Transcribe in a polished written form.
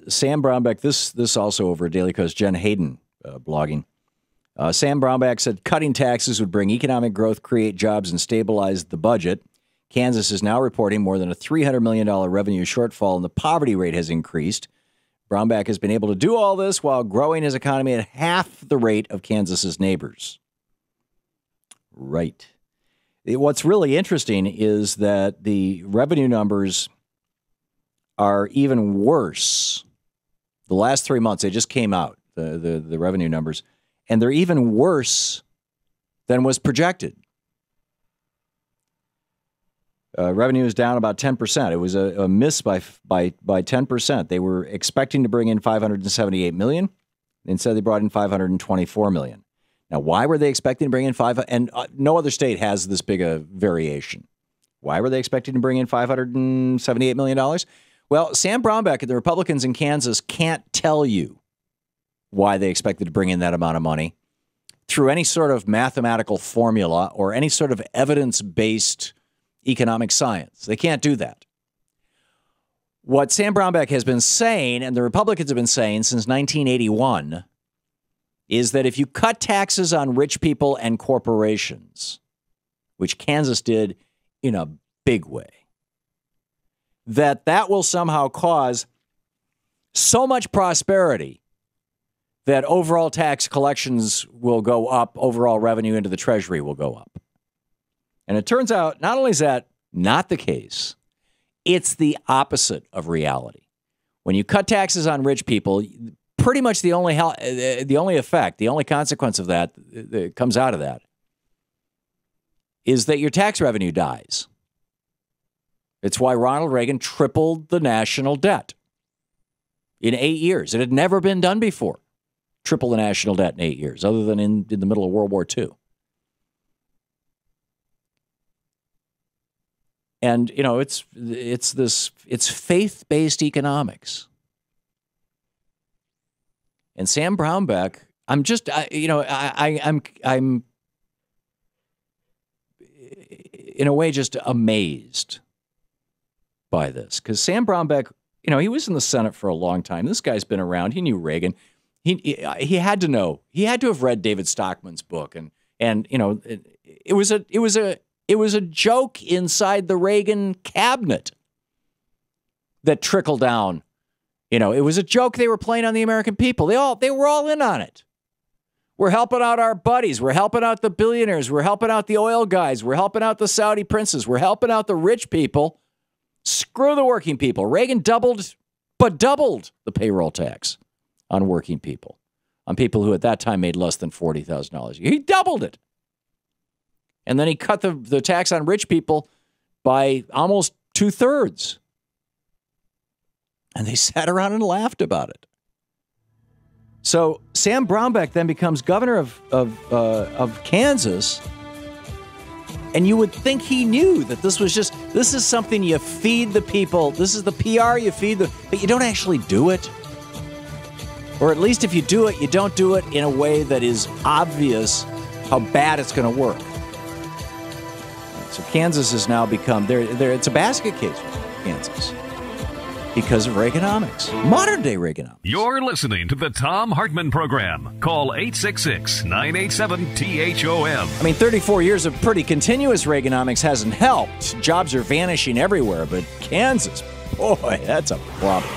Sam Brownback, this also over at Daily Kos, Jen Hayden blogging. Sam Brownback said cutting taxes would bring economic growth, create jobs, and stabilize the budget. Kansas is now reporting more than a $300 million revenue shortfall, and the poverty rate has increased. Brownback has been able to do all this while growing his economy at half the rate of Kansas's neighbors. Right. What's really interesting is that the revenue numbers are even worse. The last 3 months, they just came out, the revenue numbers, and they're even worse than was projected. Revenue is down about 10%. It was a miss by 10%. They were expecting to bring in $578 million. Instead, they brought in $524 million. Now, why were they expecting to bring in and no other state has this big a variation. Why were they expecting to bring in $578 million? Well, Sam Brownback and the Republicans in Kansas can't tell you why they expected to bring in that amount of money through any sort of mathematical formula or any sort of evidence-based economic science. They can't do that. What Sam Brownback has been saying, and the Republicans have been saying since 1981, is that if you cut taxes on rich people and corporations, which Kansas did in a big way, that will somehow cause so much prosperity that overall tax collections will go up, overall revenue into the Treasury will go up. And it turns out, not only is that not the case, it's the opposite of reality. When you cut taxes on rich people, pretty much the only effect, the only consequence of that comes out of that is that your tax revenue dies. It's why Ronald Reagan tripled the national debt in 8 years. It had never been done before. Triple the national debt in 8 years, other than in the middle of World War II. And, you know, it's faith-based economics. And Sam Brownback, I'm in a way just amazed by this, because Sam Brownback, you know, he was in the Senate for a long time. This guy's been around. He knew Reagan. He had to know. He had to have read David Stockman's book, and you know, it was a joke inside the Reagan cabinet that trickled down. You know, it was a joke they were playing on the American people. They were all in on it. We're helping out our buddies. We're helping out the billionaires. We're helping out the oil guys. We're helping out the Saudi princes. We're helping out the rich people. Screw the working people. Reagan doubled the payroll tax on working people, on people who at that time made less than $40,000 a year. He doubled it. And then he cut the tax on rich people by almost 2/3. And they sat around and laughed about it. So Sam Brownback then becomes governor of Kansas, and you would think he knew that this is something you feed the people. This is the PR you feed but you don't actually do it. Or at least if you do it, you don't do it in a way that is obvious how bad it's going to work. So Kansas has now become it's a basket case for Kansas because of Reaganomics, modern day Reaganomics. You're listening to the Thom Hartmann Program. Call 866-987-THOM. I mean, 34 years of pretty continuous Reaganomics hasn't helped. Jobs are vanishing everywhere, but Kansas, boy, that's a problem.